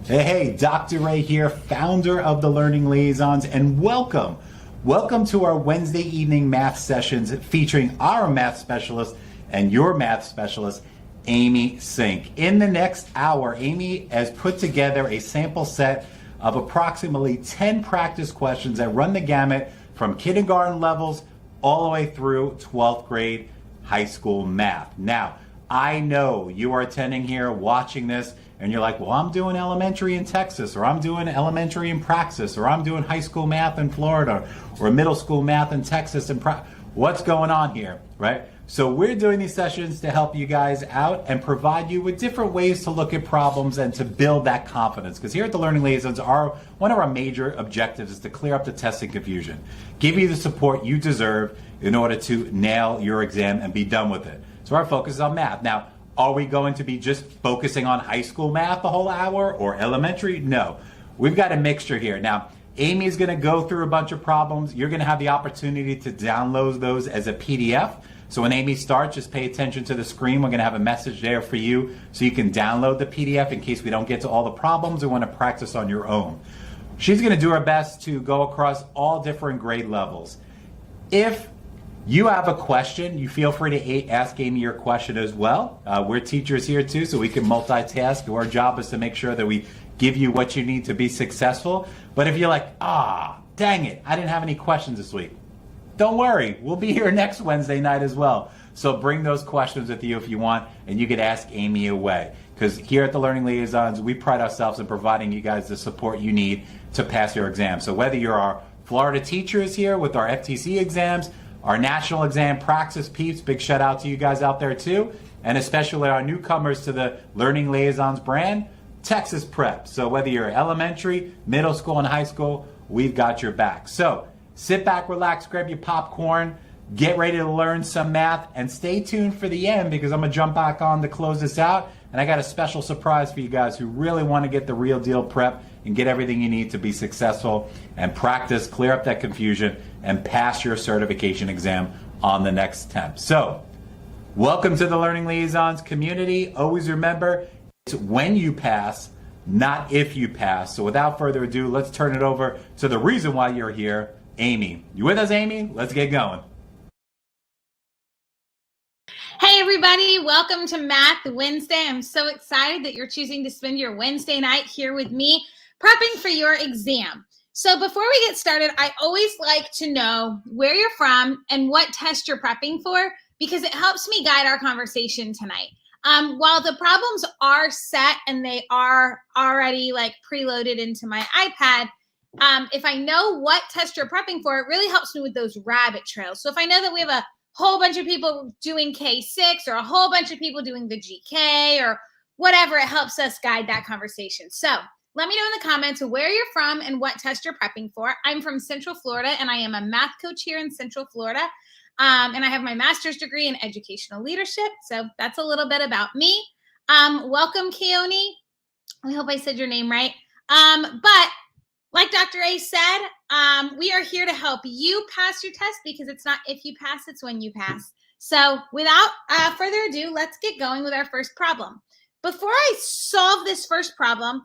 Hey, Dr. Ray here, founder of the Learning Liaisons, and welcome. Welcome to our Wednesday evening math sessions featuring our math specialist and your math specialist, Amy Sink. In the next hour, Amy has put together a sample set of approximately 10 practice questions that run the gamut from kindergarten levels all the way through 12th grade high school math. Now, I know you are attending here, watching this, and you're like, well, I'm doing elementary in Texas, or I'm doing elementary in Praxis, or I'm doing high school math in Florida, or middle school math in Texas. And what's going on here, right? So we're doing these sessions to help you guys out and provide you with different ways to look at problems and to build that confidence. Because here at the Learning Liaisons, one of our major objectives is to clear up the testing confusion, give you the support you deserve in order to nail your exam and be done with it. So our focus is on math. Now, are we going to be just focusing on high school math the whole hour or elementary? No. We've got a mixture here. Now, Amy's going to go through a bunch of problems. You're going to have the opportunity to download those as a PDF. So when Amy starts, just pay attention to the screen. We're going to have a message there for you so you can download the PDF in case we don't get to all the problems or want to practice on your own. She's going to do her best to go across all different grade levels. If you have a question, you feel free to ask Amy your question as well. We're teachers here too, so we can multitask. Our job is to make sure that we give you what you need to be successful. But if you're like, dang it, I didn't have any questions this week, don't worry. We'll be here next Wednesday night as well. So bring those questions with you if you want, and you could ask Amy away. Because here at the Learning Liaisons, we pride ourselves in providing you guys the support you need to pass your exam. So whether you're our Florida teachers here with our FTCE exams, our national exam Praxis peeps, big shout out to you guys out there too, and especially our newcomers to the Learning Liaisons brand, TExES Prep. So whether you're elementary, middle school, and high school, we've got your back. So sit back, relax, grab your popcorn, get ready to learn some math, and stay tuned for the end because I'm going to jump back on to close this out. And I got a special surprise for you guys who really want to get the real deal prep and get everything you need to be successful and practice, clear up that confusion, and pass your certification exam on the next attempt. So, welcome to the Learning Liaisons community. Always remember, it's when you pass, not if you pass. So without further ado, let's turn it over to the reason why you're here, Amy. You with us, Amy? Let's get going. Hey everybody, welcome to Math Wednesday. I'm so excited that you're choosing to spend your Wednesday night here with me, prepping for your exam. So before we get started, I always like to know where you're from and what test you're prepping for because it helps me guide our conversation tonight. While the problems are set and they are already like preloaded into my iPad, if I know what test you're prepping for, it really helps me with those rabbit trails. So if I know that we have a whole bunch of people doing K6 or a whole bunch of people doing the GK or whatever, it helps us guide that conversation. So let me know in the comments where you're from and what test you're prepping for. I'm from Central Florida, and I am a math coach here in Central Florida. And I have my master's degree in educational leadership. So that's a little bit about me. Welcome, Keone. I hope I said your name right. But like Dr. A said, we are here to help you pass your test because it's not if you pass, it's when you pass. So without further ado, let's get going with our first problem. Before I solve this first problem,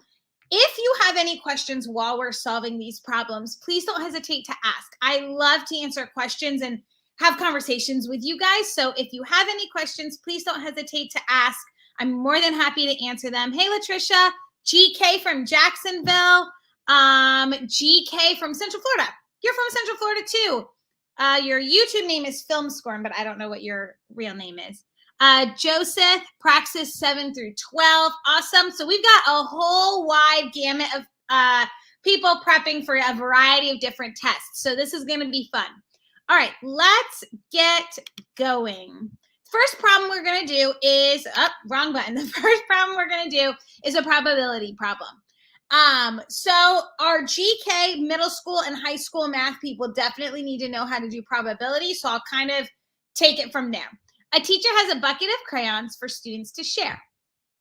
if you have any questions while we're solving these problems, please don't hesitate to ask. I love to answer questions and have conversations with you guys. So if you have any questions, please don't hesitate to ask. I'm more than happy to answer them. Hey, Latricia, GK from Jacksonville, GK from Central Florida. You're from Central Florida too. Your YouTube name is FilmScorn, but I don't know what your real name is. Joseph, Praxis 7 through 12. Awesome. So we've got a whole wide gamut of people prepping for a variety of different tests. So this is going to be fun. All right, let's get going. First problem we're going to do is, wrong button. The first problem we're going to do is a probability problem. So our GK middle school and high school math people definitely need to know how to do probability. So I'll kind of take it from there. A teacher has a bucket of crayons for students to share.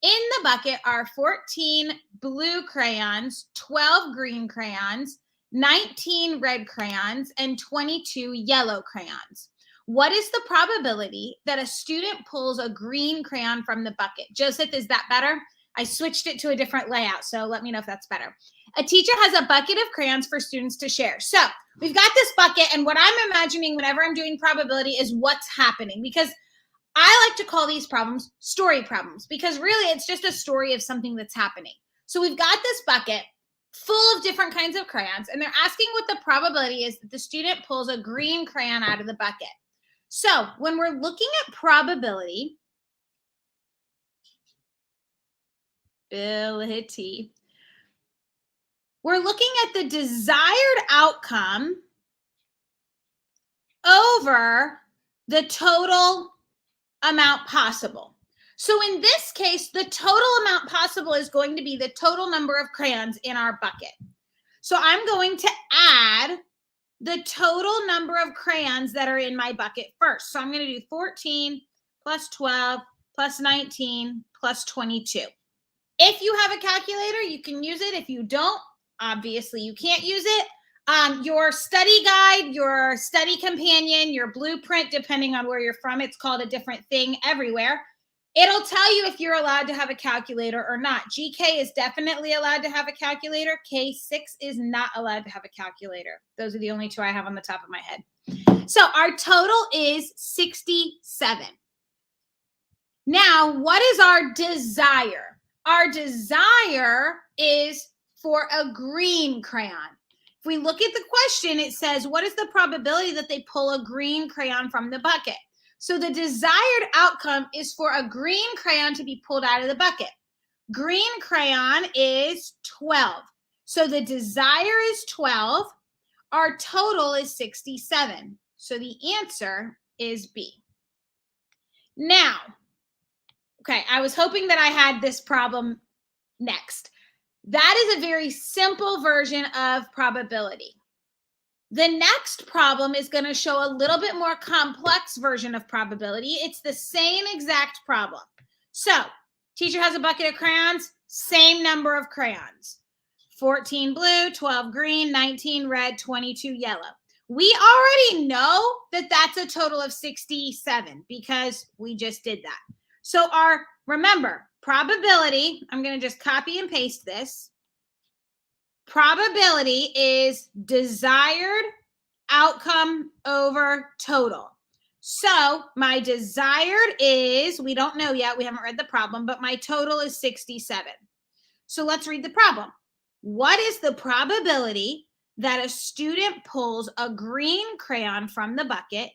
In the bucket are 14 blue crayons, 12 green crayons, 19 red crayons, and 22 yellow crayons. What is the probability that a student pulls a green crayon from the bucket? Joseph, is that better? I switched it to a different layout, so let me know if that's better. A teacher has a bucket of crayons for students to share. So we've got this bucket, and what I'm imagining whenever I'm doing probability is what's happening, because I like to call these problems story problems, because really it's just a story of something that's happening. So we've got this bucket full of different kinds of crayons, and they're asking what the probability is that the student pulls a green crayon out of the bucket. So when we're looking at probability, we're looking at the desired outcome over the total amount possible. So in this case, the total amount possible is going to be the total number of crayons in our bucket. So I'm going to add the total number of crayons that are in my bucket first. So I'm going to do 14 plus 12 plus 19 plus 22. If you have a calculator, you can use it. If you don't, obviously you can't use it. Your study guide, your study companion, your blueprint, depending on where you're from, it's called a different thing everywhere. It'll tell you if you're allowed to have a calculator or not. GK is definitely allowed to have a calculator. K6 is not allowed to have a calculator. Those are the only two I have on the top of my head. So our total is 67. Now, what is our desire? Our desire is for a green crayon. If we look at the question, it says, what is the probability that they pull a green crayon from the bucket? So the desired outcome is for a green crayon to be pulled out of the bucket. Green crayon is 12. So the desire is 12. Our total is 67. So the answer is B. Now, okay, I was hoping that I had this problem next. That is a very simple version of probability. The next problem is going to show a little bit more complex version of probability. It's the same exact problem. So, teacher has a bucket of crayons, same number of crayons. 14 blue, 12 green, 19 red, 22 yellow. We already know that that's a total of 67 because we just did that. So remember, probability, I'm going to just copy and paste this. Probability is desired outcome over total. So my desired is, we don't know yet, we haven't read the problem, but my total is 67. So let's read the problem. What is the probability that a student pulls a green crayon from the bucket,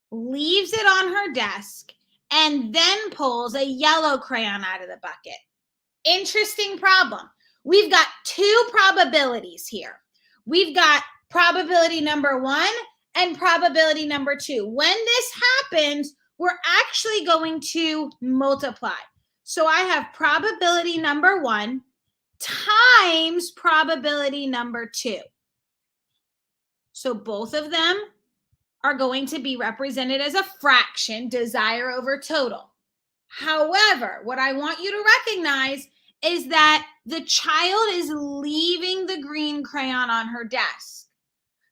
leaves it on her desk, and then pulls a yellow crayon out of the bucket? Interesting problem. We've got two probabilities here. We've got probability number 1 and probability number 2. When this happens, we're actually going to multiply. So I have probability number 1 times probability number 2. So both of them are going to be represented as a fraction, desire over total. However, what I want you to recognize is that the child is leaving the green crayon on her desk.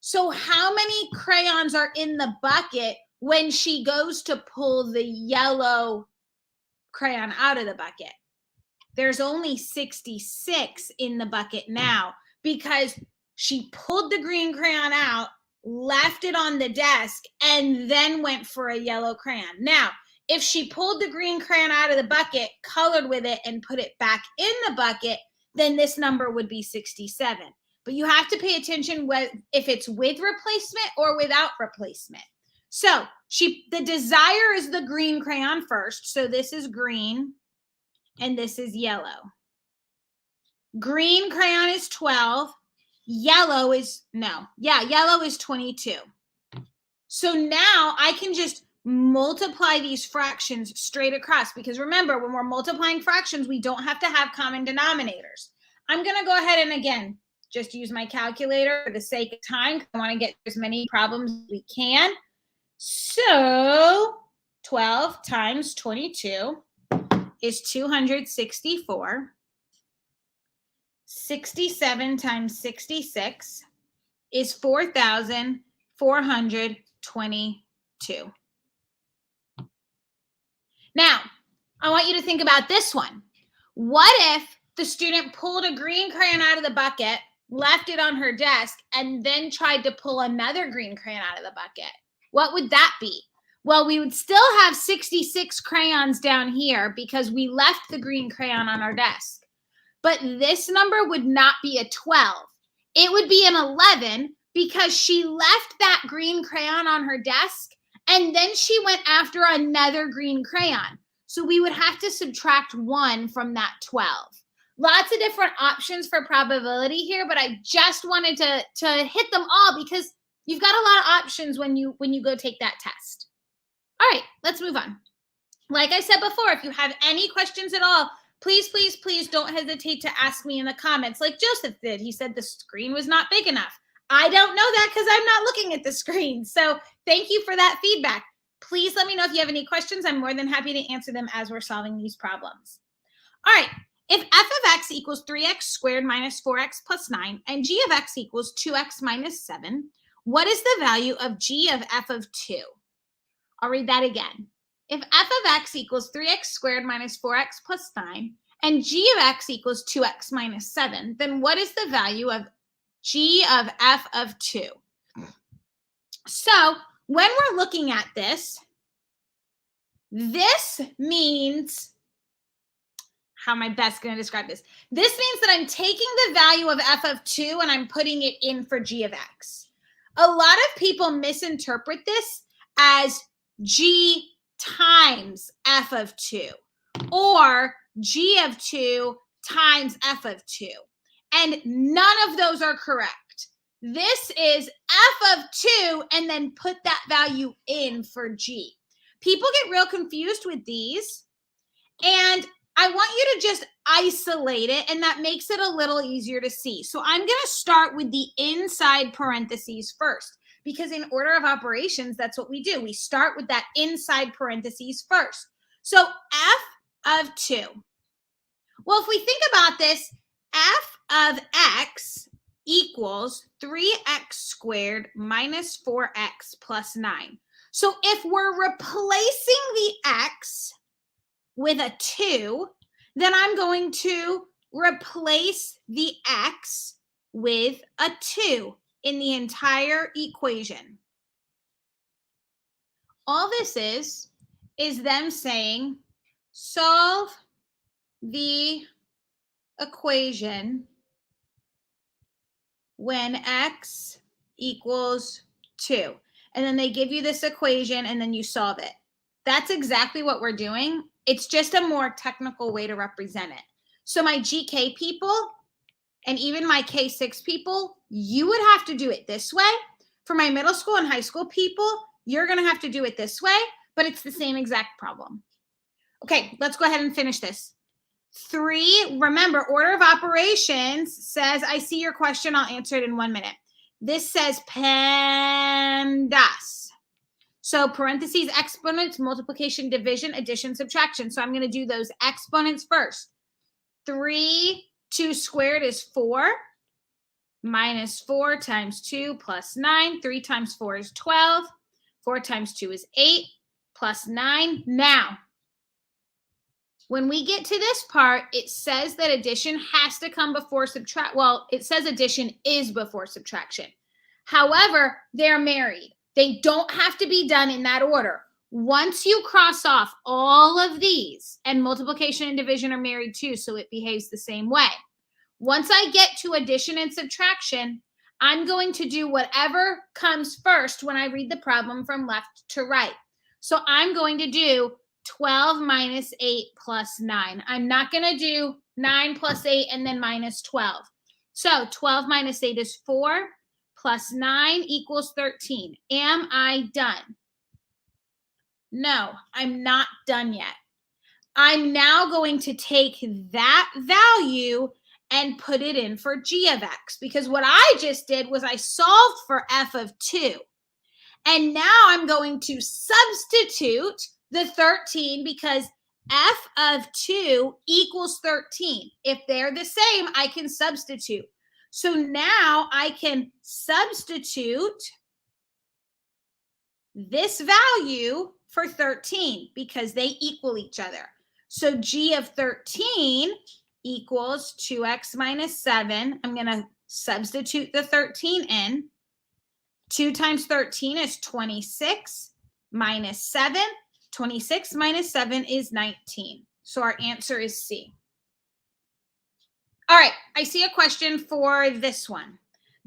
So how many crayons are in the bucket when she goes to pull the yellow crayon out of the bucket? There's only 66 in the bucket now because she pulled the green crayon out, left it on the desk, and then went for a yellow crayon. Now, if she pulled the green crayon out of the bucket, colored with it, and put it back in the bucket, then this number would be 67. But you have to pay attention if it's with replacement or without replacement. So the desire is the green crayon first. So this is green, and this is yellow. Green crayon is 12. Yellow is 22. So now I can just multiply these fractions straight across, because remember, when we're multiplying fractions, we don't have to have common denominators. I'm going to go ahead and again just use my calculator for the sake of time. I want to get as many problems as we can. So 12 times 22 is 264. 67 times 66 is 4,422. Now, I want you to think about this one. What if the student pulled a green crayon out of the bucket, left it on her desk, and then tried to pull another green crayon out of the bucket? What would that be? Well, we would still have 66 crayons down here because we left the green crayon on our desk. But this number would not be a 12. It would be an 11 because she left that green crayon on her desk and then she went after another green crayon. So we would have to subtract 1 from that 12. Lots of different options for probability here, but I just wanted to hit them all because you've got a lot of options when you go take that test. All right, let's move on. Like I said before, if you have any questions at all, please, please, please don't hesitate to ask me in the comments like Joseph did. He said the screen was not big enough. I don't know that because I'm not looking at the screen. So thank you for that feedback. Please let me know if you have any questions. I'm more than happy to answer them as we're solving these problems. All right, if f of x equals 3x squared minus 4x plus 9 and g of x equals 2x minus 7, what is the value of g of f of 2? I'll read that again. If f of x equals 3x squared minus 4x plus 9 and g of x equals 2x minus 7, then what is the value of g of f of 2? So when we're looking at this means, how am I best going to describe this? This means that I'm taking the value of f of 2 and I'm putting it in for g of x. A lot of people misinterpret this as g times f of 2 or g of 2 times f of 2. And none of those are correct. This is f of 2 and then put that value in for g. People get real confused with these, and I want you to just isolate it, and that makes it a little easier to see. So I'm going to start with the inside parentheses first, because in order of operations, that's what we do. We start with that inside parentheses first. So f of 2. Well, if we think about this, f of x equals 3x squared minus 4x plus 9. So if we're replacing the x with a 2, then I'm going to replace the x with a 2 in the entire equation. All this is them saying, solve the equation when x equals 2. And then they give you this equation and then you solve it. That's exactly what we're doing. It's just a more technical way to represent it. So my GK people and even my K6 people, you would have to do it this way. For my middle school and high school people, you're going to have to do it this way, but it's the same exact problem. Okay, let's go ahead and finish this. 3, remember, order of operations says, I see your question, I'll answer it in 1 minute. This says PEMDAS. So parentheses, exponents, multiplication, division, addition, subtraction. So I'm going to do those exponents first. 3, 2 squared is 4, minus 4 times 2 plus 9. 3 times 4 is 12. 4 times 2 is 8, plus 9. Now, when we get to this part, it says that addition has to come before subtract. Well, it says addition is before subtraction. However, they're married. They don't have to be done in that order. Once you cross off all of these, and multiplication and division are married too, so it behaves the same way. Once I get to addition and subtraction, I'm going to do whatever comes first when I read the problem from left to right. So I'm going to do 12 minus 8 plus 9. I'm not going to do 9 plus 8 and then minus 12. So 12 minus 8 is 4 plus 9 equals 13. Am I done? No, I'm not done yet. I'm now going to take that value and put it in for g of x, because what I just did was I solved for f of 2. And now I'm going to substitute the 13 because f of 2 equals 13. If they're the same, I can substitute. So now I can substitute this value for 13 because they equal each other. So g of 13 equals 2x minus 7. I'm going to substitute the 13 in. 2 times 13 is 26 minus 7. 26 minus 7 is 19. So our answer is C. All right, I see a question for this one.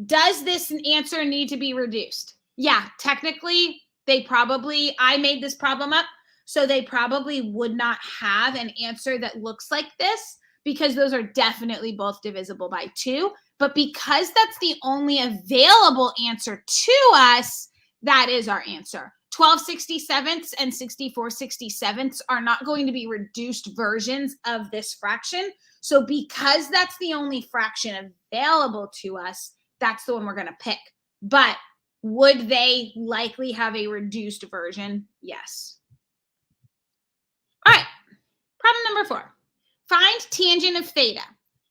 Does this answer need to be reduced? Yeah, technically, I made this problem up, so they probably would not have an answer that looks like this because those are definitely both divisible by 2. But because that's the only available answer to us, that is our answer. 12/67 and 64/67 are not going to be reduced versions of this fraction. So because that's the only fraction available to us, that's the one we're going to pick. But would they likely have a reduced version? Yes. All right, problem number 4. Find tangent of theta.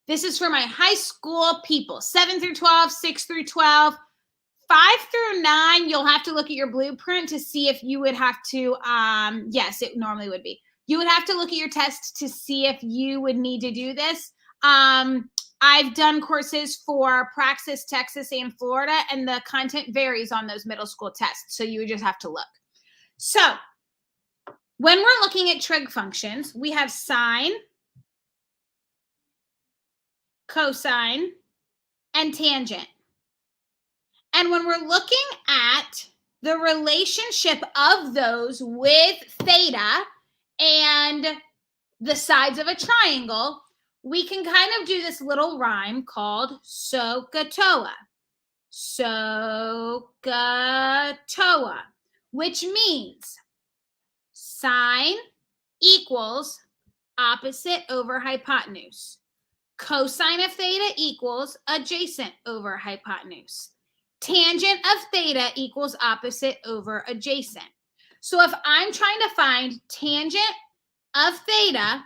This is for my high school people, 7 through 12, 6 through 12. 5 through 9, you'll have to look at your blueprint to see if you would have to, yes, it normally would be. You would have to look at your test to see if you would need to do this. I've done courses for Praxis, Texas, and Florida, and the content varies on those middle school tests, so you would just have to look. So when we're looking at trig functions, we have sine, cosine, and tangent. And when we're looking at the relationship of those with theta and the sides of a triangle, we can kind of do this little rhyme called SOHCAHTOA. SOHCAHTOA, which means sine equals opposite over hypotenuse. Cosine of theta equals adjacent over hypotenuse. Tangent of theta equals opposite over adjacent. So if I'm trying to find tangent of theta,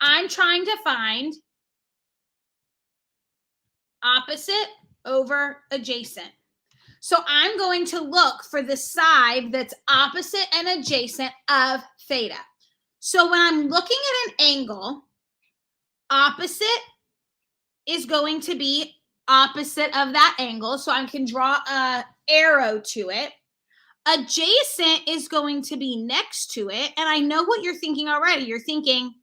I'm trying to find opposite over adjacent. So I'm going to look for the side that's opposite and adjacent of theta. So when I'm looking at an angle, opposite is going to be opposite of that angle, so I can draw an arrow to it. Adjacent is going to be next to it, and I know what you're thinking already. You're thinking,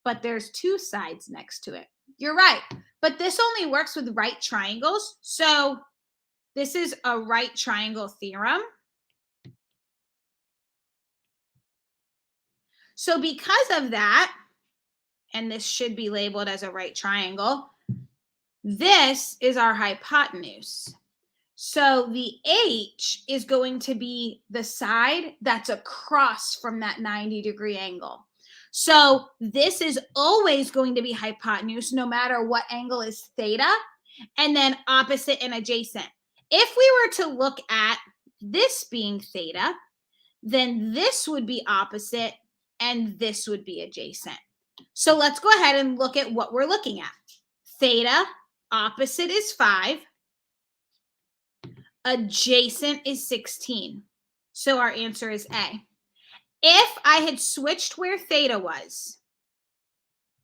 but there's 2 sides next to it. You're right, but this only works with right triangles, so this is a right triangle theorem. So because of that, and this should be labeled as a right triangle, this is our hypotenuse. So the H is going to be the side that's across from that 90-degree angle. So this is always going to be hypotenuse no matter what angle is theta, and then opposite and adjacent. If we were to look at this being theta, then this would be opposite and this would be adjacent. So let's go ahead and look at what we're looking at. Theta, opposite is 5. Adjacent is 16. So our answer is A. If I had switched where theta was,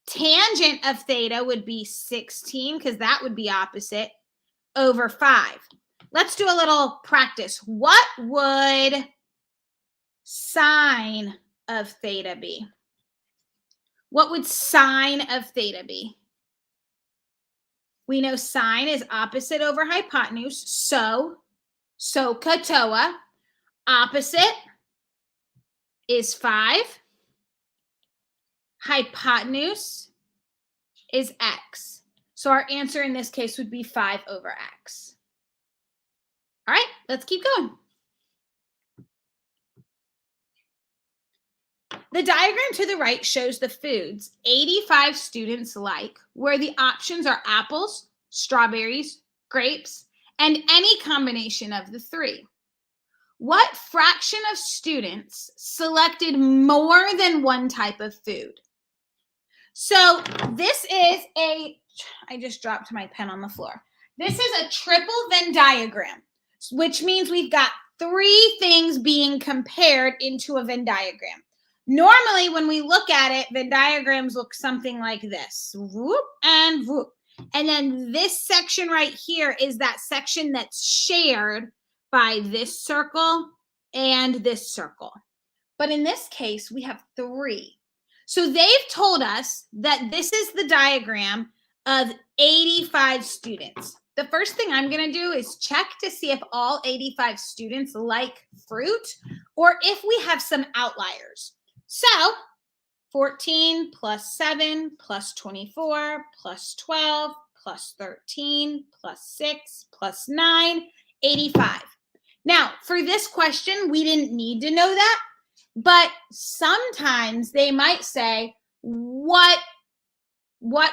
tangent of theta would be 16 because that would be opposite over 5. Let's do a little practice. What would sine of theta be? What would sine of theta be? We know sine is opposite over hypotenuse, so SOHCAHTOA. Opposite is 5. Hypotenuse is x. So our answer in this case would be 5 over x. All right, let's keep going. The diagram to the right shows the foods 85 students like, where the options are apples, strawberries, grapes, and any combination of the 3. What fraction of students selected more than one type of food? So this is I just dropped my pen on the floor. This is a triple Venn diagram, which means we've got 3 things being compared into a Venn diagram. Normally, when we look at it, the diagrams look something like this. Whoop and whoop. And then this section right here is that section that's shared by this circle and this circle. But in this case, we have 3. So they've told us that this is the diagram of 85 students. The first thing I'm going to do is check to see if all 85 students like fruit or if we have some outliers. So 14 plus 7 plus 24 plus 12 plus 13 plus 6 plus 9, 85. Now, for this question, we didn't need to know that, but sometimes they might say, what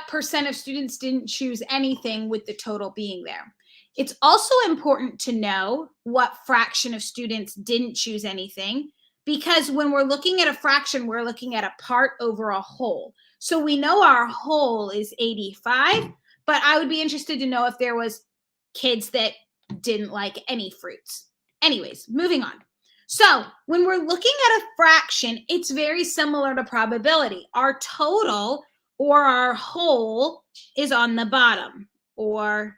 percent of students didn't choose anything with the total being there? It's also important to know what fraction of students didn't choose anything, because when we're looking at a fraction, we're looking at a part over a whole. So we know our whole is 85, but I would be interested to know if there was kids that didn't like any fruits. Anyways, moving on. So when we're looking at a fraction, it's very similar to probability. Our total or our whole is on the bottom, or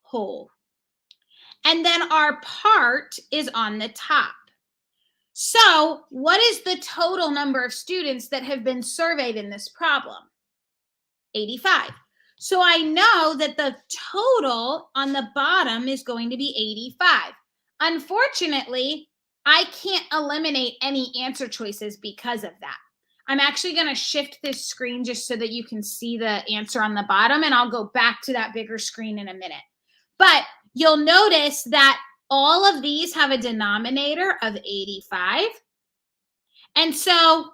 whole. And then our part is on the top. So what is the total number of students that have been surveyed in this problem? 85. So I know that the total on the bottom is going to be 85. Unfortunately, I can't eliminate any answer choices because of that. I'm actually going to shift this screen just so that you can see the answer on the bottom, and I'll go back to that bigger screen in a minute. But you'll notice that all of these have a denominator of 85. And so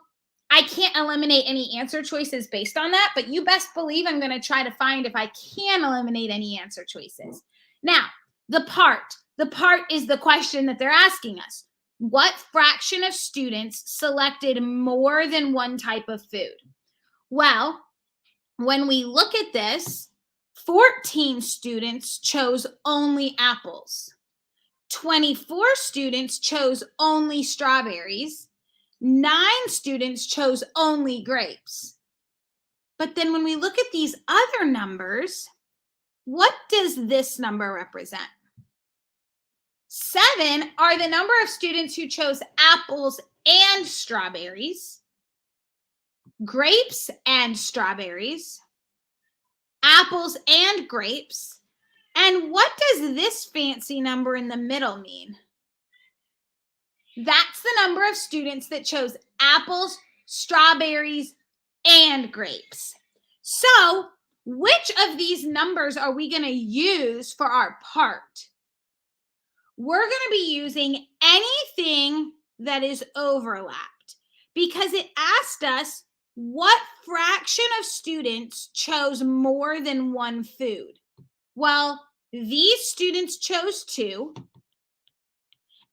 I can't eliminate any answer choices based on that, but you best believe I'm going to try to find if I can eliminate any answer choices. Now, the part is the question that they're asking us. What fraction of students selected more than one type of food? Well, when we look at this, 14 students chose only apples. 24 students chose only strawberries. 9 students chose only grapes. But then when we look at these other numbers, what does this number represent? 7 are the number of students who chose apples and strawberries, grapes and strawberries, apples and grapes. And what does this fancy number in the middle mean? That's the number of students that chose apples, strawberries, and grapes. So, which of these numbers are we going to use for our part? We're going to be using anything that is overlapped, because it asked us what fraction of students chose more than one food. Well, these students chose 2,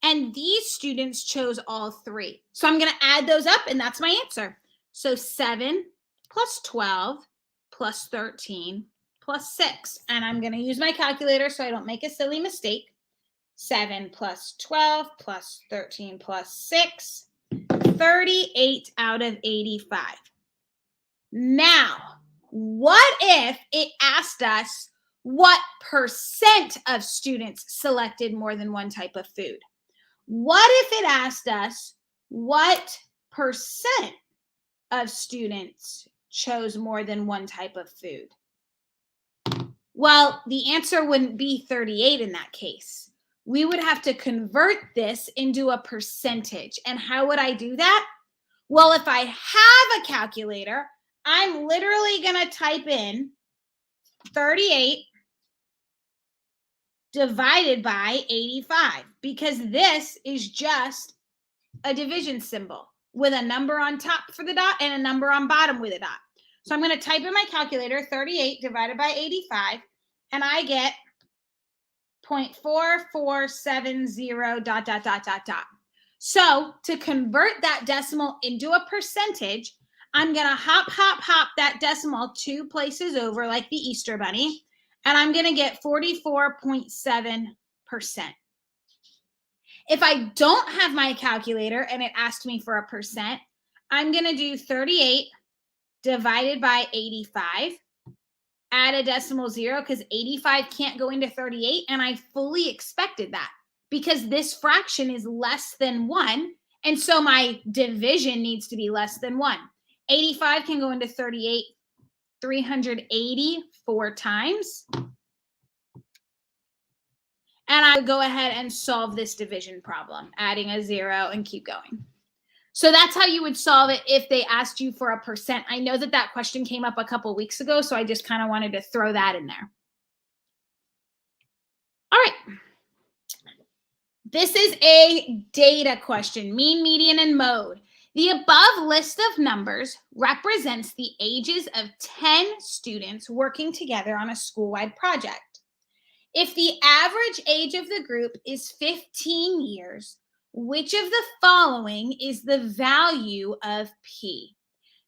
and these students chose all 3. So I'm going to add those up, and that's my answer. So 7 plus 12 plus 13 plus 6. And I'm going to use my calculator so I don't make a silly mistake. 7 plus 12 plus 13 plus 6, 38 out of 85. Now, what if it asked us what percent of students selected more than one type of food? What if it asked us what percent of students chose more than one type of food? Well, the answer wouldn't be 38 in that case. We would have to convert this into a percentage. And how would I do that? Well, if I have a calculator, I'm literally going to type in 38 divided by 85, because this is just a division symbol with a number on top for the dot and a number on bottom with a dot. So I'm going to type in my calculator 38 divided by 85, and I get 0.4470 dot, dot, dot, dot, dot. So to convert that decimal into a percentage, I'm going to hop, hop, hop that decimal 2 places over like the Easter Bunny, and I'm going to get 44.7%. If I don't have my calculator and it asked me for a percent, I'm going to do 38 divided by 85. Add a decimal zero because 85 can't go into 38. And I fully expected that because this fraction is less than 1. And so my division needs to be less than 1. 85 can go into 38 384 times. And I would go ahead and solve this division problem, adding a 0 and keep going. So that's how you would solve it if they asked you for a percent. I know that that question came up a couple weeks ago, so I just kind of wanted to throw that in there. All right. This is a data question, mean, median, and mode. The above list of numbers represents the ages of 10 students working together on a school-wide project. If the average age of the group is 15 years, which of the following is the value of P?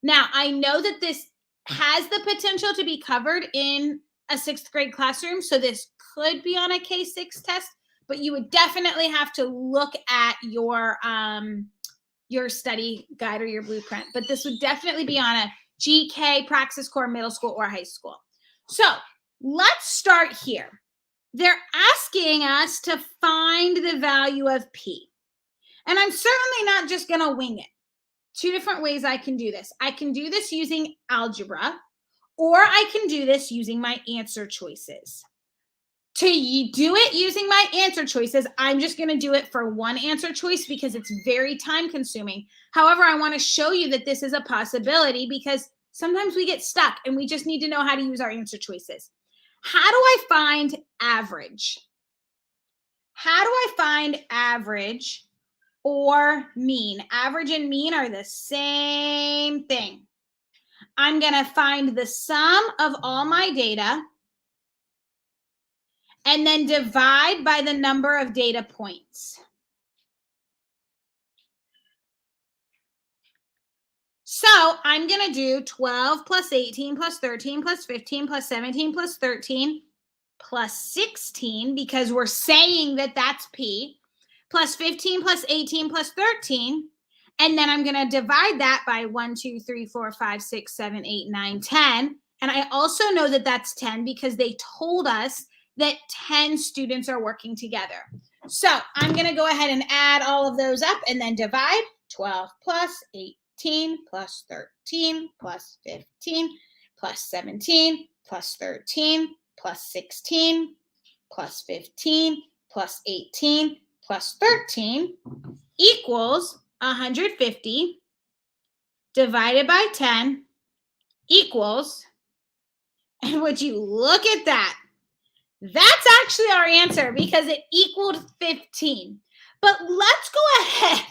Now, I know that this has the potential to be covered in a 6th grade classroom, so this could be on a K-6 test, but you would definitely have to look at your study guide or your blueprint. But this would definitely be on a GK, Praxis Core, middle school, or high school. So let's start here. They're asking us to find the value of P. And I'm certainly not just going to wing it. 2 different ways I can do this. I can do this using algebra, or I can do this using my answer choices. To do it using my answer choices, I'm just going to do it for one answer choice because it's very time consuming. However, I want to show you that this is a possibility because sometimes we get stuck and we just need to know how to use our answer choices. How do I find average? How do I find average or mean? Average and mean are the same thing. I'm going to find the sum of all my data and then divide by the number of data points. So I'm going to do 12 plus 18 plus 13 plus 15 plus 17 plus 13 plus 16 because we're saying that that's P, plus 15 plus 18 plus 13. And then I'm going to divide that by 1, 2, 3, 4, 5, 6, 7, 8, 9, 10. And I also know that that's 10 because they told us that 10 students are working together. So I'm going to go ahead and add all of those up and then divide 12 plus 18 plus 13 plus 15 plus 17 plus 13 plus 16 plus 15 plus 18 plus 13 equals 150 divided by 10 equals, and would you look at that? That's actually our answer because it equaled 15. But let's go ahead.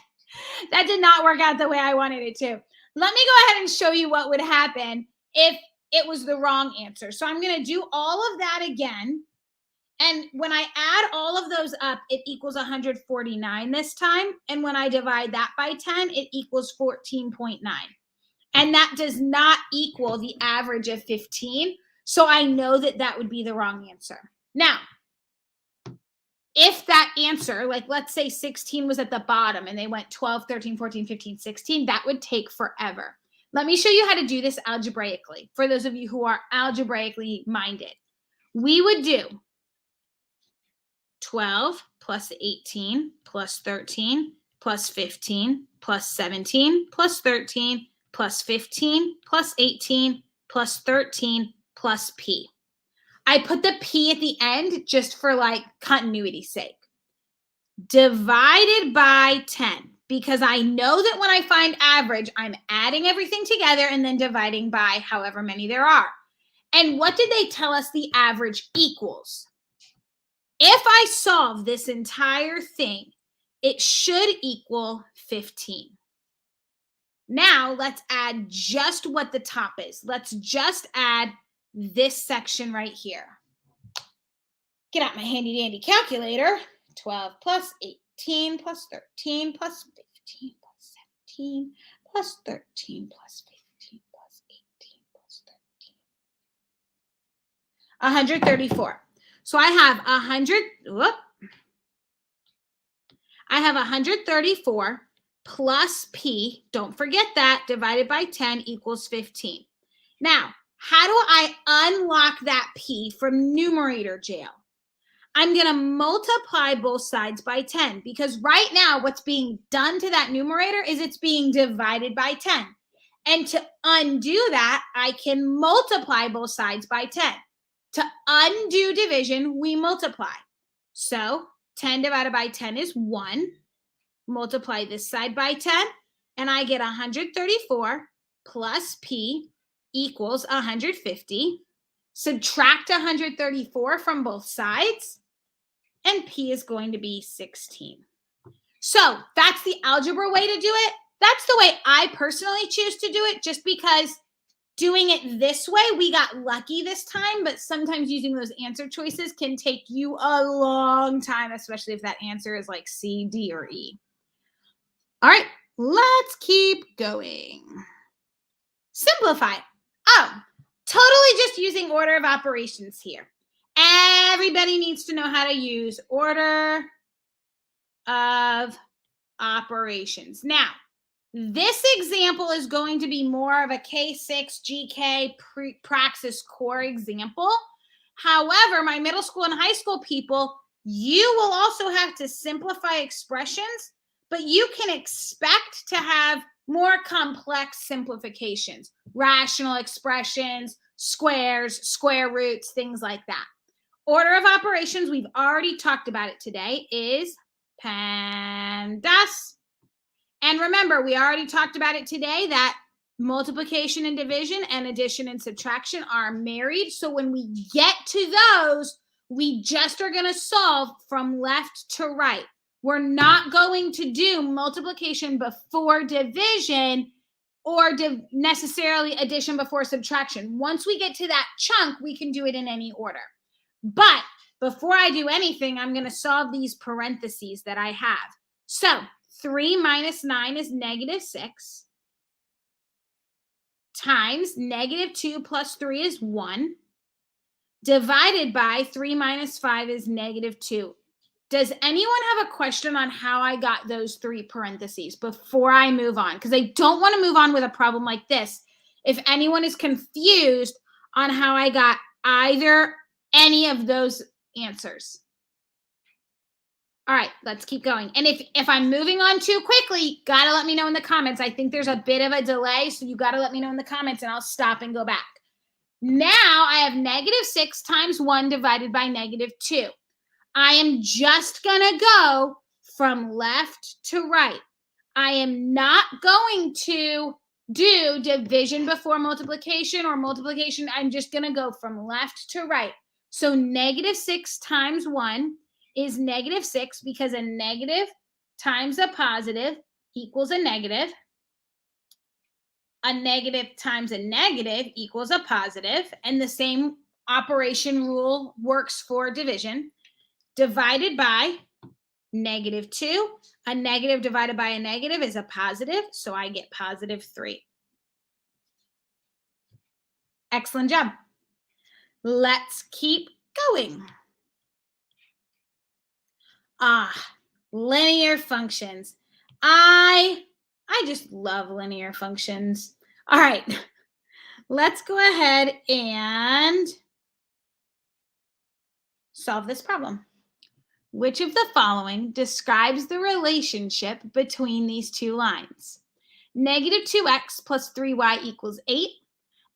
That did not work out the way I wanted it to. Let me go ahead and show you what would happen if it was the wrong answer. So I'm going to do all of that again. And when I add all of those up, it equals 149 this time. And when I divide that by 10, it equals 14.9. And that does not equal the average of 15. So I know that that would be the wrong answer. Now, if that answer, like let's say 16 was at the bottom and they went 12, 13, 14, 15, 16, that would take forever. Let me show you how to do this algebraically for those of you who are algebraically minded. We would do 12 plus 18 plus 13 plus 15 plus 17 plus 13 plus 15 plus 18 plus 13 plus P. I put the P at the end just for like continuity's sake. Divided by 10, because I know that when I find average, I'm adding everything together and then dividing by however many there are. And what did they tell us the average equals? If I solve this entire thing, it should equal 15. Now let's add just what the top is. Let's just add this section right here. Get out my handy dandy calculator. 12 plus 18 plus 13 plus 15 plus 17 plus 13 plus 15 plus 18 plus 13. 134. So I have 134 plus p, don't forget that, divided by 10 equals 15. Now, how do I unlock that p from numerator jail? I'm going to multiply both sides by 10 because right now what's being done to that numerator is it's being divided by 10. And to undo that, I can multiply both sides by 10. To undo division, we multiply. So 10 divided by 10 is 1. Multiply this side by 10, and I get 134 plus p equals 150. Subtract 134 from both sides, and p is going to be 16. So that's the algebra way to do it. That's the way I personally choose to do it, just because doing it this way, we got lucky this time, but sometimes using those answer choices can take you a long time, especially if that answer is like C, D, or E. All right, let's keep going. Simplify. Oh, totally just using order of operations here. Everybody needs to know how to use order of operations. Now, this example is going to be more of a K6 GK Praxis core example. However, my middle school and high school people, you will also have to simplify expressions, but you can expect to have more complex simplifications, rational expressions, squares, square roots, things like that. Order of operations, we've already talked about it today, is PEMDAS. And remember, we already talked about it today that multiplication and division and addition and subtraction are married. So when we get to those, we just are going to solve from left to right. We're not going to do multiplication before division or necessarily addition before subtraction. Once we get to that chunk, we can do it in any order. But before I do anything, I'm going to solve these parentheses that I have. So 3 minus 9 is negative 6 times negative 2 plus 3 is 1 divided by 3 minus 5 is negative 2. Does anyone have a question on how I got those 3 parentheses before I move on? Because I don't want to move on with a problem like this. If anyone is confused on how I got either any of those answers. All right, let's keep going. And if I'm moving on too quickly, got to let me know in the comments. I think there's a bit of a delay, so you got to let me know in the comments, and I'll stop and go back. Now I have negative 6 times 1 divided by negative 2. I am just going to go from left to right. I am not going to do division before multiplication or multiplication. I'm just going to go from left to right. So negative 6 times 1 is negative 6 because a negative times a positive equals a negative. A negative times a negative equals a positive. And the same operation rule works for division. Divided by negative 2. A negative divided by a negative is a positive, so I get positive 3. Excellent job. Let's keep going. Linear functions. I just love linear functions. All right, let's go ahead and solve this problem. Which of the following describes the relationship between these two lines? Negative 2x plus 3y equals 8,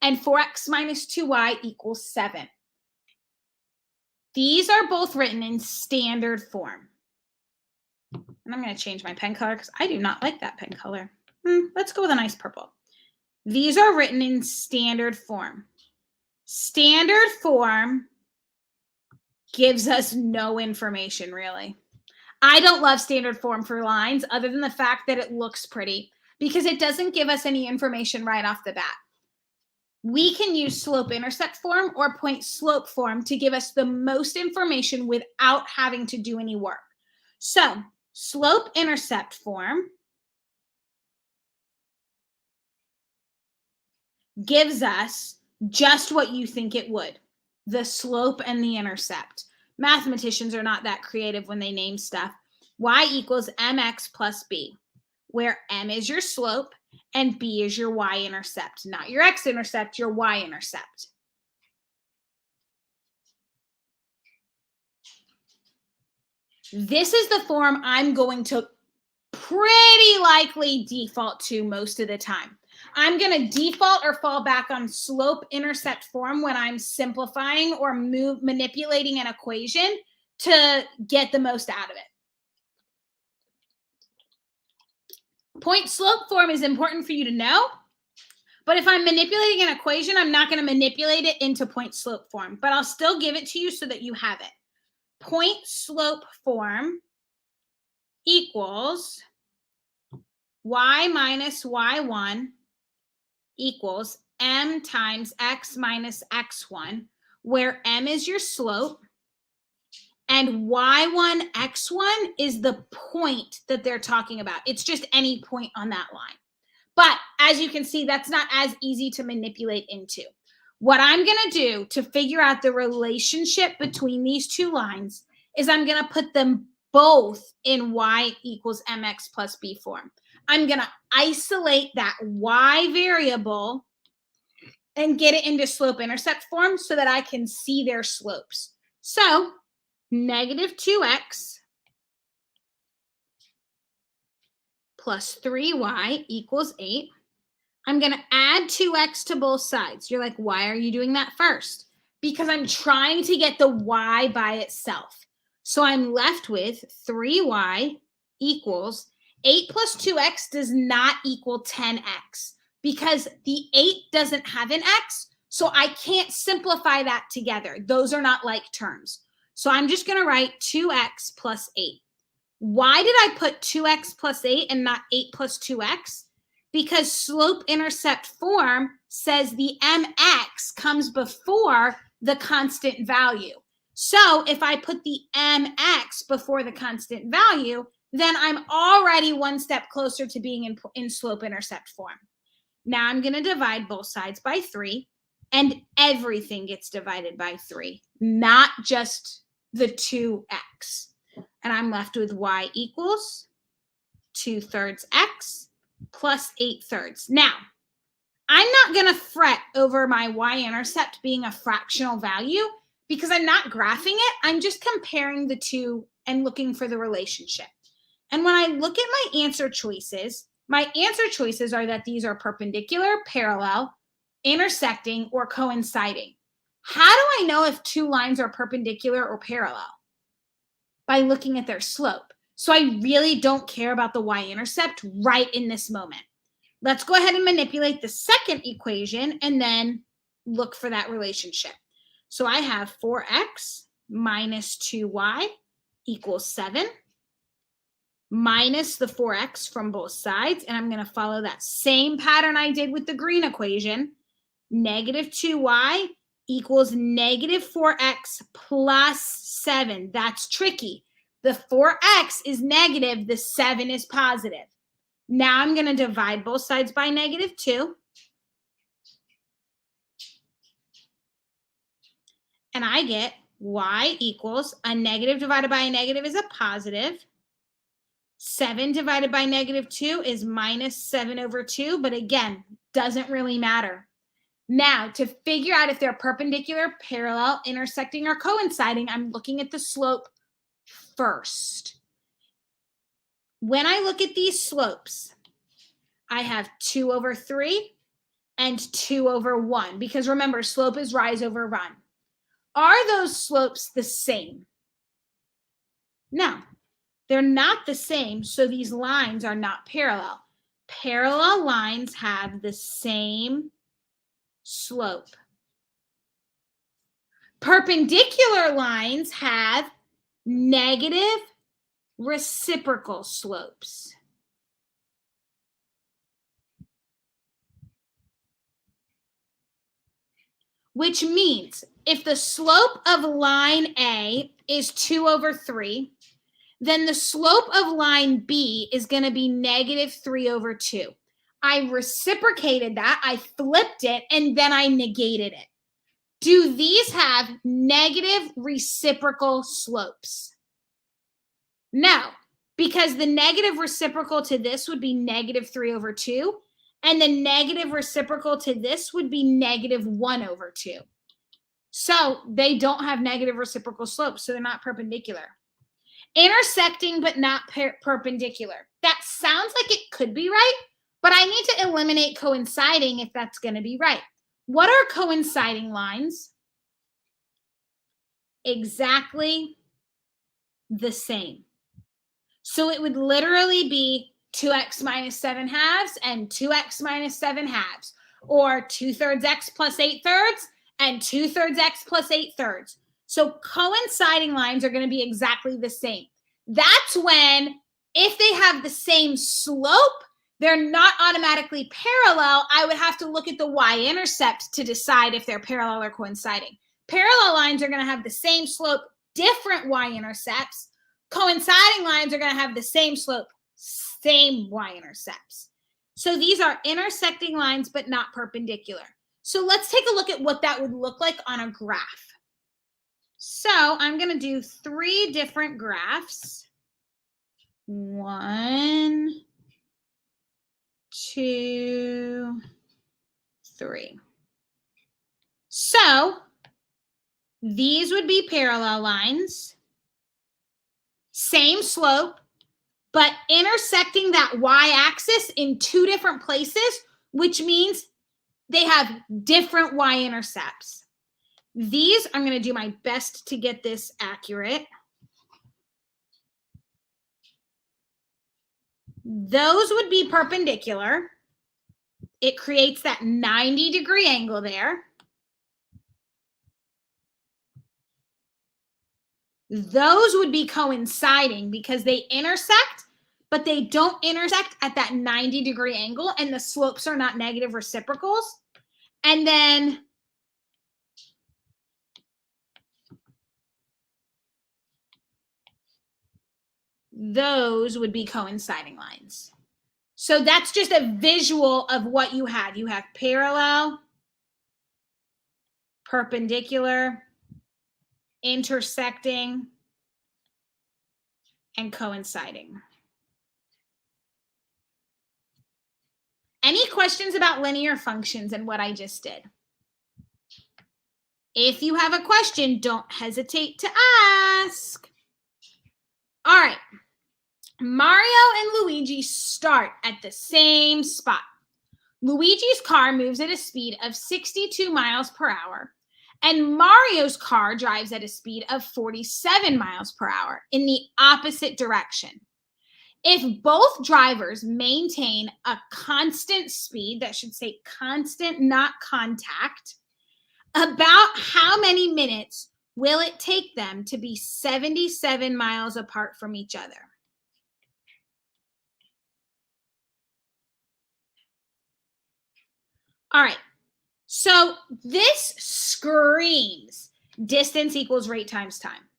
and 4x minus 2y equals 7. These are both written in standard form. And I'm going to change my pen color because I do not like that pen color. Let's go with a nice purple. These are written in standard form. Standard form gives us no information, really. I don't love standard form for lines other than the fact that it looks pretty because it doesn't give us any information right off the bat. We can use slope-intercept form or point-slope form to give us the most information without having to do any work. So, slope-intercept form gives us just what you think it would, the slope and the intercept. Mathematicians are not that creative when they name stuff. Y equals mx plus b. where m is your slope and b is your y-intercept, not your x-intercept, your y-intercept. This is the form I'm going to pretty likely default to most of the time. I'm going to default or fall back on slope-intercept form when I'm simplifying or manipulating an equation to get the most out of it. Point slope form is important for you to know, but if I'm manipulating an equation, I'm not going to manipulate it into point slope form, but I'll still give it to you so that you have it. Point slope form equals y minus y1 equals m times x minus x1, where m is your slope and y1, x1 is the point that they're talking about. It's just any point on that line. But as you can see, that's not as easy to manipulate into. What I'm going to do to figure out the relationship between these two lines is I'm going to put them both in y equals mx plus b form. I'm going to isolate that y variable and get it into slope-intercept form so that I can see their slopes. So negative 2x plus 3y equals 8. I'm going to add 2x to both sides. You're like, why are you doing that first? Because I'm trying to get the y by itself. So I'm left with 3y equals 8 plus 2x does not equal 10x because the 8 doesn't have an x, so I can't simplify that together. Those are not like terms. So I'm just going to write 2x plus 8. Why did I put 2x plus 8 and not 8 plus 2x? Because slope-intercept form says the mx comes before the constant value. So if I put the mx before the constant value, then I'm already one step closer to being in slope-intercept form. Now I'm going to divide both sides by 3, and everything gets divided by 3, not just the 2x. And I'm left with y equals 2/3 x plus 8/3. Now, I'm not going to fret over my y-intercept being a fractional value because I'm not graphing it. I'm just comparing the two and looking for the relationship. And when I look at my answer choices are that these are perpendicular, parallel, intersecting, or coinciding. How do I know if two lines are perpendicular or parallel? By looking at their slope. So I really don't care about the y-intercept right in this moment. Let's go ahead and manipulate the second equation and then look for that relationship. So I have 4x minus 2y equals 7 minus the 4x from both sides. And I'm going to follow that same pattern I did with the green equation. Negative 2y equals negative 4x plus 7. That's tricky. The 4x is negative, the 7 is positive. Now I'm going to divide both sides by negative 2. And I get y equals a negative divided by a negative is a positive. 7 divided by negative 2 is minus 7/2. But again, doesn't really matter. Now, to figure out if they're perpendicular, parallel, intersecting, or coinciding, I'm looking at the slope first. When I look at these slopes, I have 2/3 and 2/1 because remember, slope is rise over run. Are those slopes the same? No, they're not the same, so these lines are not parallel. Parallel lines have the same slope. Perpendicular lines have negative reciprocal slopes. Which means if the slope of line A is 2/3, then the slope of line B is going to be negative 3/2. I reciprocated that, I flipped it, and then I negated it. Do these have negative reciprocal slopes? No, because the negative reciprocal to this would be -3/2, and the negative reciprocal to this would be -1/2. So they don't have negative reciprocal slopes, so they're not perpendicular. Intersecting but not perpendicular. That sounds like it could be right, but I need to eliminate coinciding if that's going to be right. What are coinciding lines? Exactly the same. So it would literally be 2x minus 7/2 and 2x minus 7/2, or 2/3 x plus 8/3 and 2/3 x plus 8/3. So coinciding lines are going to be exactly the same. That's when, if they have the same slope, they're not automatically parallel. I would have to look at the y-intercept to decide if they're parallel or coinciding. Parallel lines are going to have the same slope, different y-intercepts. Coinciding lines are going to have the same slope, same y-intercepts. So these are intersecting lines, but not perpendicular. So let's take a look at what that would look like on a graph. So I'm going to do 3 different graphs. 1, 2, 3. So these would be parallel lines, same slope, but intersecting that y-axis in 2 different places, which means they have different y-intercepts. These, I'm going to do my best to get this accurate. Those would be perpendicular. It creates that 90-degree angle there. Those would be coinciding because they intersect, but they don't intersect at that 90-degree angle, and the slopes are not negative reciprocals. And then those would be coinciding lines. So that's just a visual of what you have. You have parallel, perpendicular, intersecting, and coinciding. Any questions about linear functions and what I just did? If you have a question, don't hesitate to ask. All right. Mario and Luigi start at the same spot. Luigi's car moves at a speed of 62 miles per hour, and Mario's car drives at a speed of 47 miles per hour in the opposite direction. If both drivers maintain a constant speed, that should say constant, not contact, about how many minutes will it take them to be 77 miles apart from each other? All right, so this screams distance equals rate times time.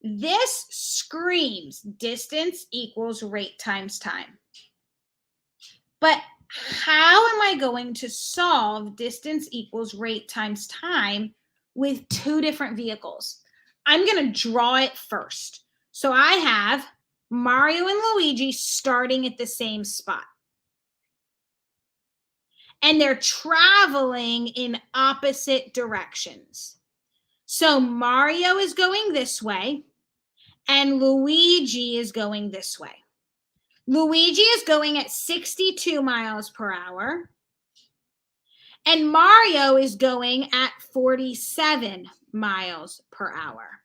This screams distance equals rate times time. But how am I going to solve distance equals rate times time with 2 different vehicles? I'm going to draw it first. So I have Mario and Luigi starting at the same spot. And they're traveling in opposite directions. So Mario is going this way, and Luigi is going this way. Luigi is going at 62 miles per hour, and Mario is going at 47 miles per hour.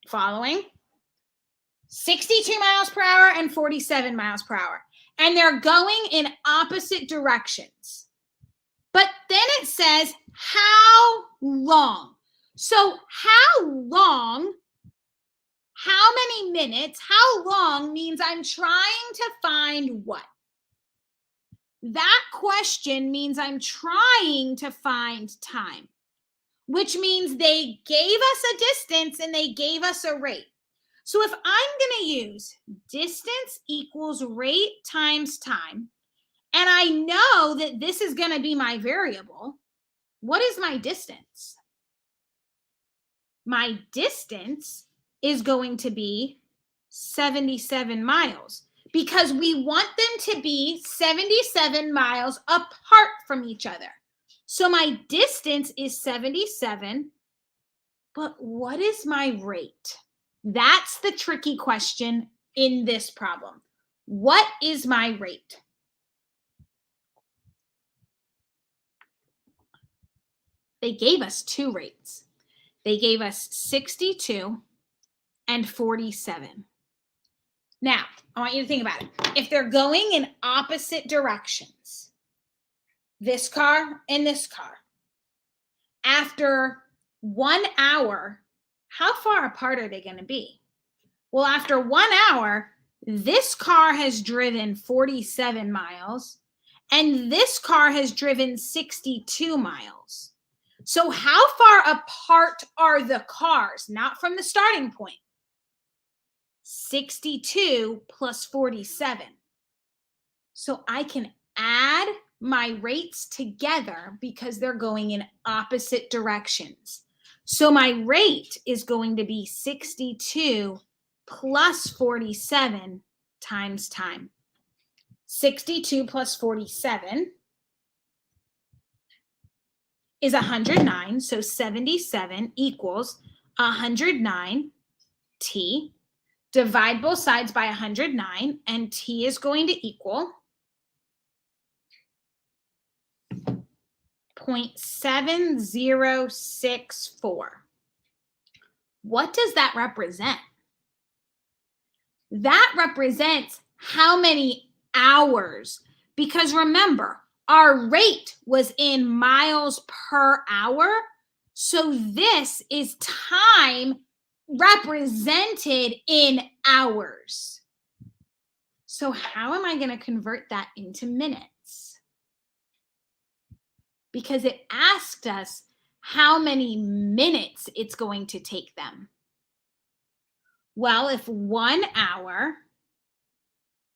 Following? 62 miles per hour and 47 miles per hour. And they're going in opposite directions. But then it says, how long? So how long, how many minutes, how long means I'm trying to find what? That question means I'm trying to find time, which means they gave us a distance and they gave us a rate. So if I'm going to use distance equals rate times time, and I know that this is going to be my variable, what is my distance? My distance is going to be 77 miles because we want them to be 77 miles apart from each other. So my distance is 77, but what is my rate? That's the tricky question in this problem. What is my rate? They gave us two rates. They gave us 62 and 47. Now, I want you to think about it. If they're going in opposite directions, this car and this car, after 1 hour, how far apart are they going to be? Well, after 1 hour, this car has driven 47 miles and this car has driven 62 miles. So how far apart are the cars? Not from the starting point. 62 plus 47. So I can add my rates together because they're going in opposite directions. So my rate is going to be 62 plus 47 times time. 62 plus 47 is 109. So 77 equals 109 t. Divide both sides by 109, and t is going to equal 0.7064. What does that represent? That represents how many hours, because remember, our rate was in miles per hour, so this is time represented in hours. So how am I going to convert that into minutes? Because it asked us how many minutes it's going to take them. Well, if 1 hour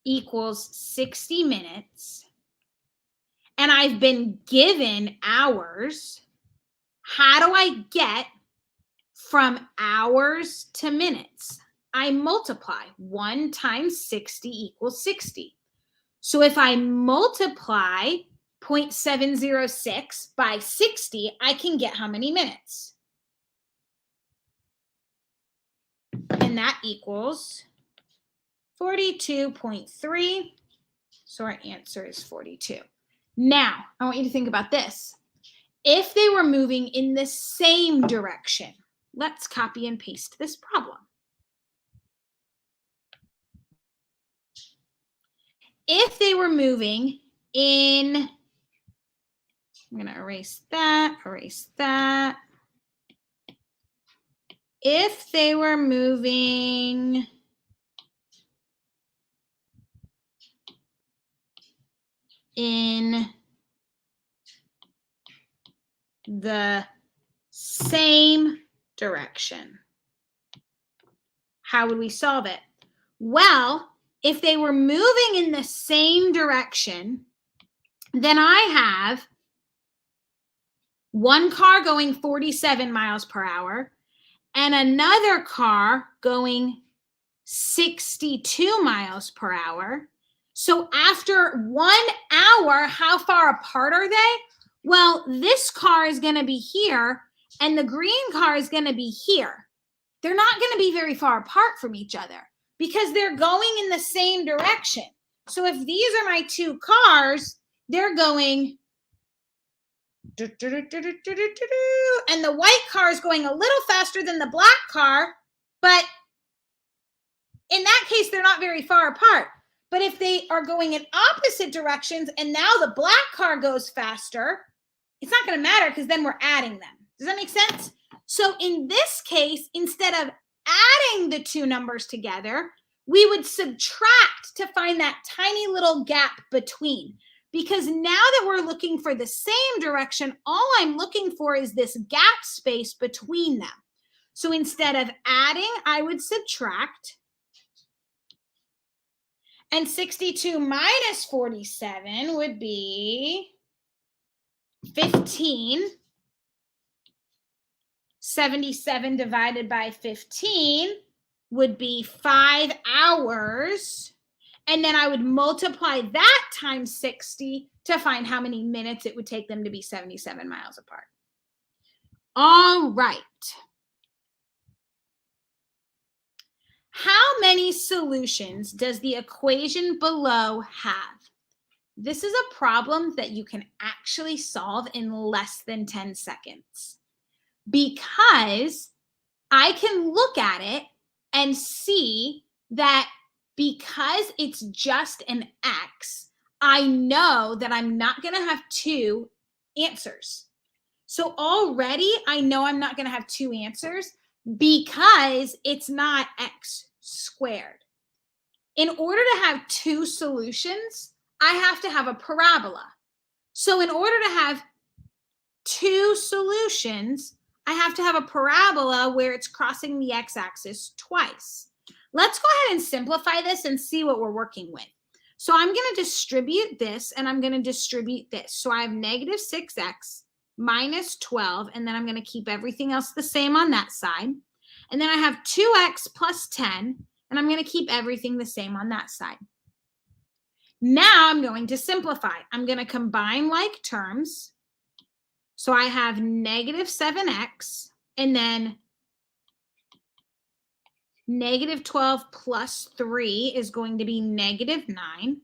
equals 60 minutes, and I've been given hours, how do I get from hours to minutes? I multiply. 1 times 60 equals 60. So if I multiply 0.706 by 60, I can get how many minutes? And that equals 42.3. So our answer is 42. Now, I want you to think about this. If they were moving in the same direction, let's copy and paste this problem. If they were moving in, I'm going to erase that, erase that. If they were moving in the same direction, how would we solve it? Well, if they were moving in the same direction, then I have one car going 47 miles per hour and another car going 62 miles per hour. So after 1 hour, how far apart are they? Well, this car is going to be here and the green car is going to be here. They're not going to be very far apart from each other because they're going in the same direction. So if these are my two cars, they're going, and the white car is going a little faster than the black car, but in that case, they're not very far apart. But if they are going in opposite directions and now the black car goes faster, it's not going to matter because then we're adding them. Does that make sense? So in this case, instead of adding the two numbers together, we would subtract to find that tiny little gap between. Because now that we're looking for the same direction, all I'm looking for is this gap space between them. So instead of adding, I would subtract. And 62 minus 47 would be 15. 77 divided by 15 would be 5 hours. And then I would multiply that times 60 to find how many minutes it would take them to be 77 miles apart. All right. How many solutions does the equation below have? This is a problem that you can actually solve in less than 10 seconds because I can look at it and see that because it's just an X, I know that I'm not going to have two answers. So already I know I'm not going to have two answers because it's not X squared. In order to have two solutions, I have to have a parabola. So in order to have two solutions, I have to have a parabola where it's crossing the x-axis twice. Let's go ahead and simplify this and see what we're working with. So I'm going to distribute this and I'm going to distribute this. So I have negative 6x minus 12, and then I'm going to keep everything else the same on that side. And then I have 2x plus 10, and I'm going to keep everything the same on that side. Now I'm going to simplify. I'm going to combine like terms. So I have negative 7x, and then negative 12 plus 3 is going to be negative 9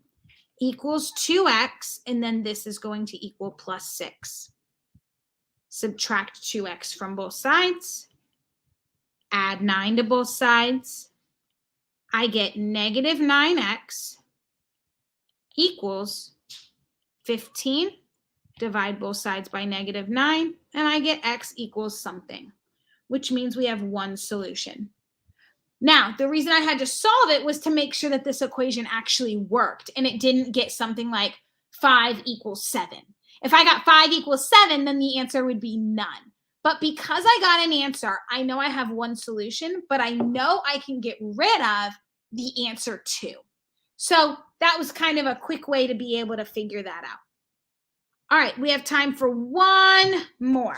equals 2x, and then this is going to equal plus 6. Subtract 2x from both sides. Add 9 to both sides. I get negative 9x equals 15. Divide both sides by negative 9, and I get x equals something, which means we have one solution. Now, the reason I had to solve it was to make sure that this equation actually worked, and it didn't get something like 5 equals 7. If I got 5 equals 7, then the answer would be none. But because I got an answer, I know I have one solution, but I know I can get rid of the answer 2. So that was kind of a quick way to be able to figure that out. All right, we have time for one more.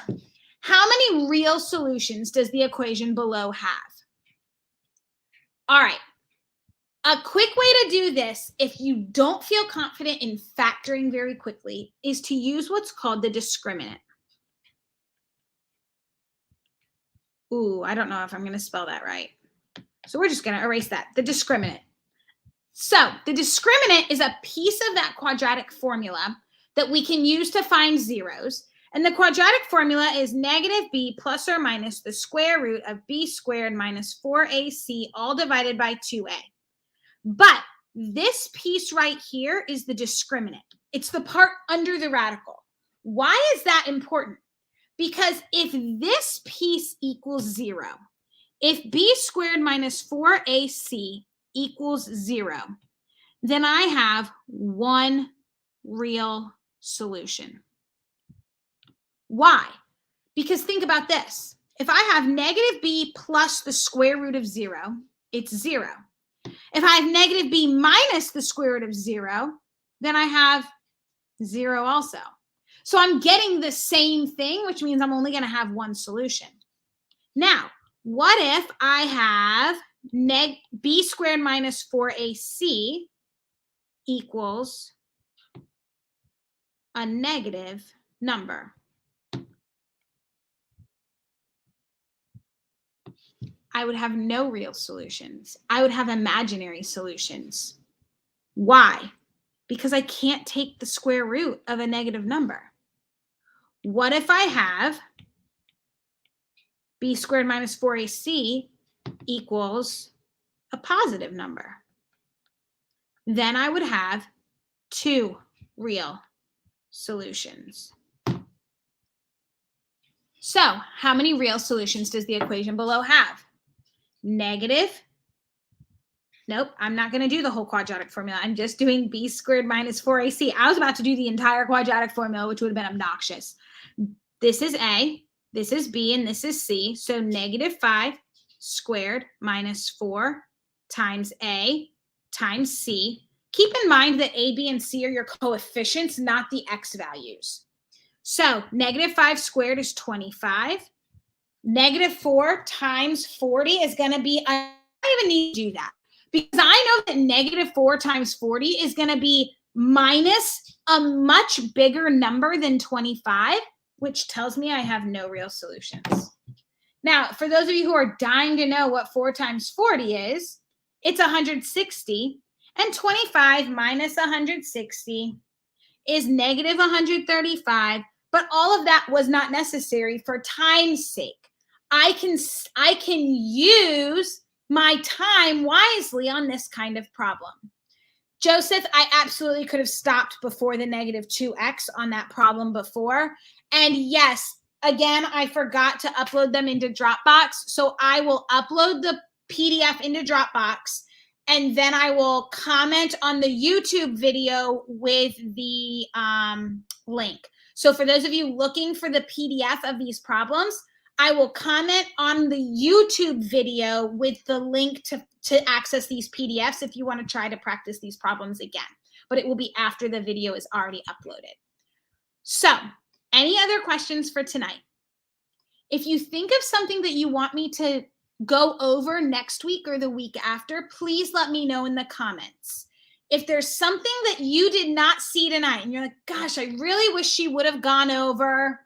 How many real solutions does the equation below have? All right, a quick way to do this, if you don't feel confident in factoring very quickly, is to use what's called the discriminant. Ooh, I don't know if I'm going to spell that right. So we're just going to erase that, the discriminant. So the discriminant is a piece of that quadratic formula that we can use to find zeros. And the quadratic formula is negative b plus or minus the square root of b squared minus 4ac all divided by 2a. But this piece right here is the discriminant. It's the part under the radical. Why is that important? Because if this piece equals 0, if b squared minus 4ac equals 0, then I have one real solution. Why? Because think about this. If I have negative b plus the square root of 0, it's 0. If I have negative b minus the square root of 0, then I have 0 also. So I'm getting the same thing, which means I'm only going to have one solution. Now, what if I have b squared minus 4ac equals a negative number? I would have no real solutions. I would have imaginary solutions. Why? Because I can't take the square root of a negative number. What if I have b squared minus 4ac equals a positive number? Then I would have two real solutions. So how many real solutions does the equation below have? Negative. Nope, I'm not going to do the whole quadratic formula. I'm just doing b squared minus 4ac. I was about to do the entire quadratic formula, which would have been obnoxious. This is a, this is b, and this is c. So negative 5 squared minus 4 times a times c. Keep in mind that a, b, and c are your coefficients, not the x values. So negative 5 squared is 25. Negative 4 times 40 is going to be don't even need to do that because I know that negative 4 times 40 is going to be minus a much bigger number than 25, which tells me I have no real solutions. Now, for those of you who are dying to know what 4 times 40 is, it's 160, and 25 minus 160 is negative 135, but all of that was not necessary for time's sake. I can use my time wisely on this kind of problem. Joseph, I absolutely could have stopped before the negative 2x on that problem before. And yes, again, I forgot to upload them into Dropbox. So I will upload the PDF into Dropbox, and then I will comment on the YouTube video with the link. So for those of you looking for the PDF of these problems, I will comment on the YouTube video with the link to access these PDFs if you want to try to practice these problems again. But it will be after the video is already uploaded. So, any other questions for tonight? If you think of something that you want me to go over next week or the week after, please let me know in the comments. If there's something that you did not see tonight and you're like, gosh, I really wish she would have gone over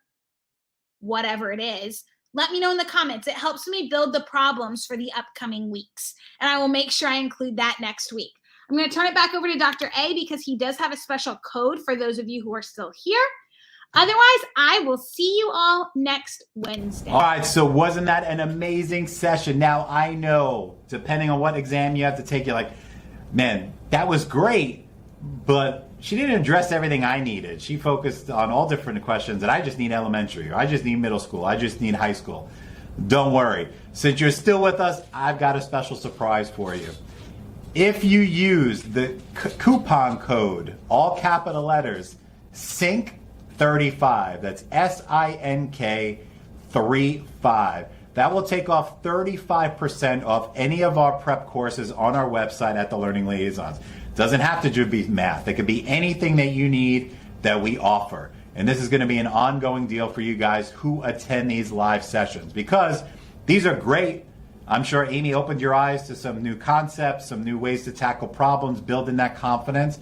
whatever it is, let me know in the comments. It helps me build the problems for the upcoming weeks, and I will make sure I include that next week. I'm going to turn it back over to Dr. A because he does have a special code for those of you who are still here. Otherwise, I will see you all next Wednesday. All right, so wasn't that an amazing session? Now, I know, depending on what exam you have to take, you're like, man, that was great, but she didn't address everything I needed. She focused on all different questions that I just need elementary, or I just need middle school, I just need high school. Don't worry. Since you're still with us, I've got a special surprise for you. If you use the coupon code, all capital letters, SINK35, that's SINK 35, that will take off 35% off any of our prep courses on our website at the Learning Liaisons. Doesn't have to just be math. It could be anything that you need that we offer. And this is going to be an ongoing deal for you guys who attend these live sessions because these are great. I'm sure Amy opened your eyes to some new concepts, some new ways to tackle problems, building that confidence.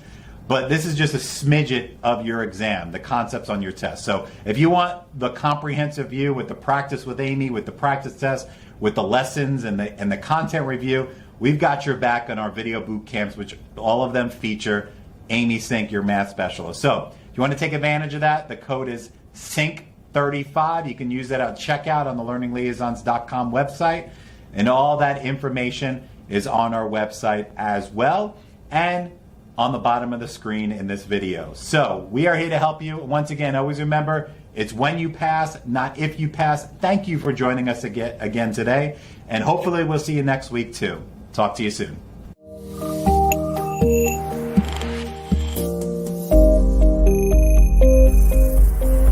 But this is just a smidget of your exam, the concepts on your test. So if you want the comprehensive view with the practice with Amy, with the practice test, with the lessons and the content review, we've got your back on our video boot camps, which all of them feature Amy Sink, your math specialist. So if you want to take advantage of that, the code is SINK35. You can use that at checkout on the learningliaisons.com website. And all that information is on our website as well and on the bottom of the screen in this video. So we are here to help you. Once again, always remember, it's when you pass, not if you pass. Thank you for joining us again today. And hopefully we'll see you next week too. Talk to you soon.